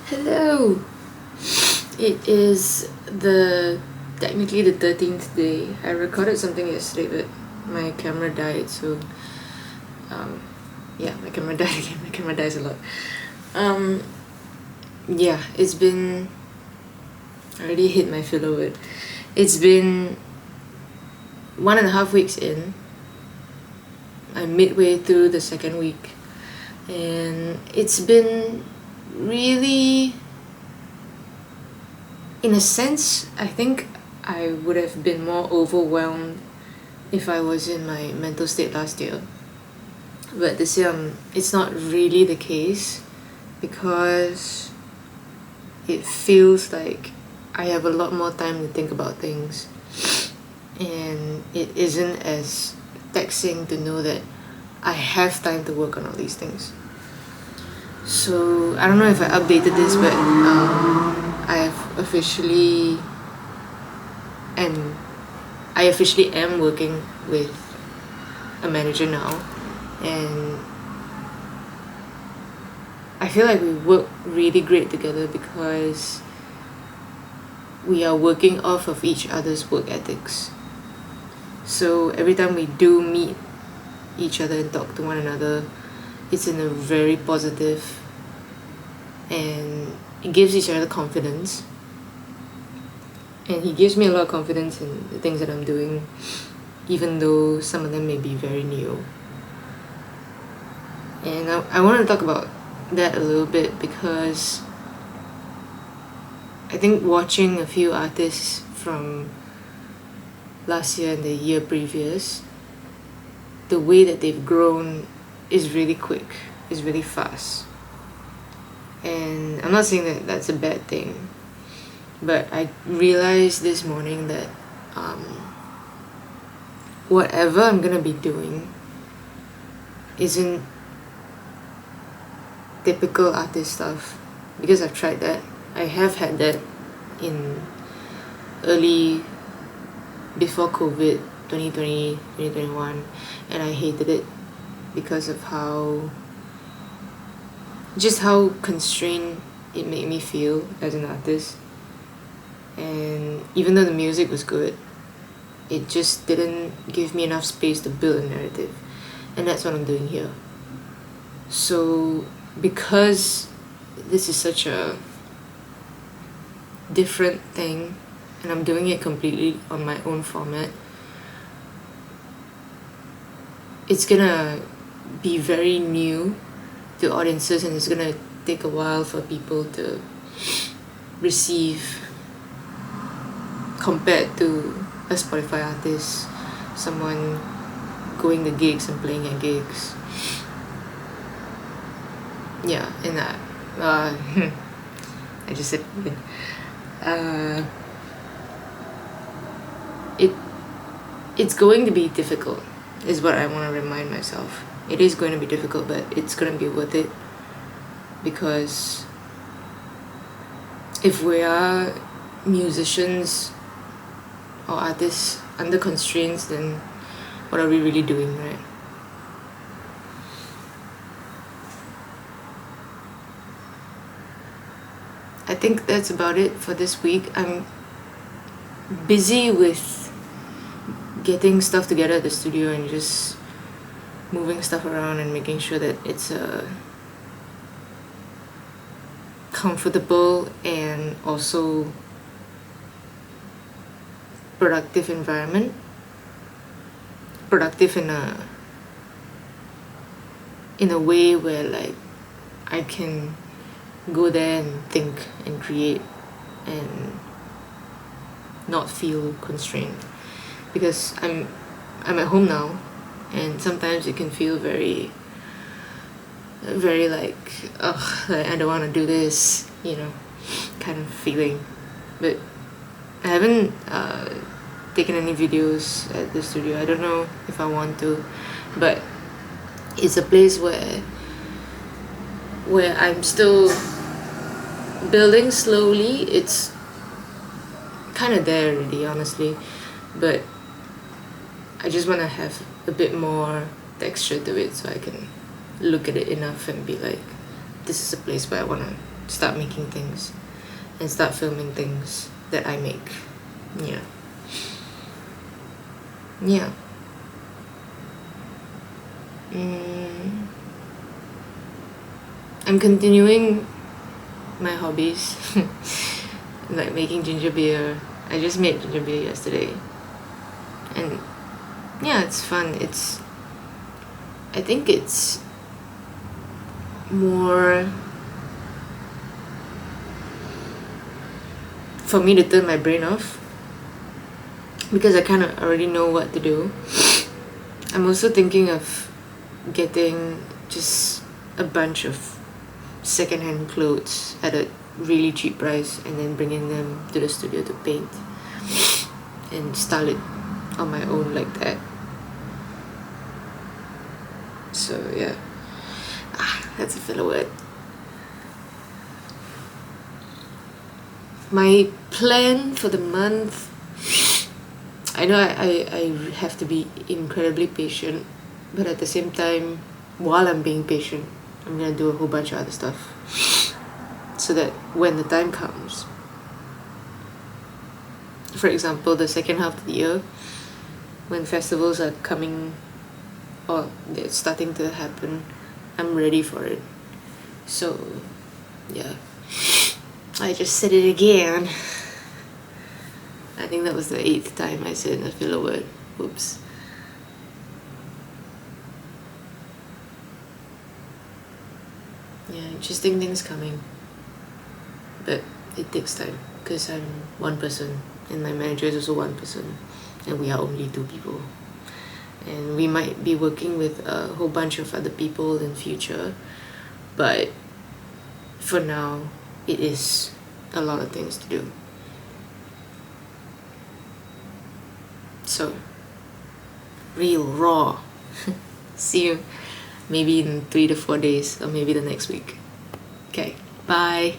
Hello! It is technically the 13th day. I recorded something yesterday, but my camera died, so um, yeah, my camera died again. My camera dies a lot. Um, yeah, it's been. I already hit my filler word. It's been 1.5 weeks in. I'm midway through the second week, and it's been really, in a sense, I think I would have been more overwhelmed if I was in my mental state last year. But this year, it's not really the case because it feels like I have a lot more time to think about things, and it isn't as taxing to know that I have time to work on all these things. So I don't know if I updated this, but I have officially and I officially am working with a manager now, and I feel like we work really great together because we are working off of each other's work ethics. So every time we do meet each other and talk to one another, it's in a very positive, and it gives each other confidence. And he gives me a lot of confidence in the things that I'm doing, even though some of them may be very new. And I want to talk about that a little bit because I think watching a few artists from last year and the year previous, the way that they've grown is really quick, is really fast. And I'm not saying that that's a bad thing, but I realized this morning that whatever I'm gonna be doing isn't typical artist stuff, because I've tried that. I have had that in before COVID 2020, 2021, and I hated it because of how constrained it made me feel as an artist. And even though the music was good, it just didn't give me enough space to build a narrative, and that's what I'm doing here. So because this is such a different thing and I'm doing it completely on my own format, it's gonna be very new to audiences, and it's gonna take a while for people to receive compared to a Spotify artist, someone going to gigs and playing at gigs. Yeah, and I just said it's going to be difficult, is what I want to remind myself. It is going to be difficult, but it's going to be worth it, because if we are musicians or artists under constraints, then what are we really doing, right? I think that's about it for this week. I'm busy with getting stuff together at the studio and just moving stuff around and making sure that it's a comfortable and also productive environment. Productive in a way where, like, I can go there and think and create and not feel constrained, because I'm at home now, and sometimes it can feel very like, like I don't want to do this, kind of feeling. But I haven't taken any videos at the studio. I don't know if I want to, but it's a place where I'm still building slowly. It's kind of there already, honestly, but I just want to have a bit more texture to it so I can look at it enough and be like, this is a place where I want to start making things and start filming things that I make. Yeah. Yeah. I'm continuing my hobbies, like making ginger beer. I just made ginger beer yesterday, and yeah, it's fun. I think it's more for me to turn my brain off because I kind of already know what to do. I'm also thinking of getting just a bunch of secondhand clothes at a really cheap price and then bringing them to the studio to paint and style it on my own like that. So yeah, that's a filler word. My plan for the month, I know I have to be incredibly patient, but at the same time, while I'm being patient, I'm gonna do a whole bunch of other stuff so that when the time comes, for example, the second half of the year, when festivals are coming or they're starting to happen, I'm ready for it. So yeah, I just said it again. I think that was the 8th time I said a filler word. Oops. Yeah, interesting things coming. But it takes time because I'm one person and my manager is also one person and we are only 2 people. And we might be working with a whole bunch of other people in future, but for now, it is a lot of things to do. So, real raw. See you maybe in 3 to 4 days or maybe the next week. Okay, bye.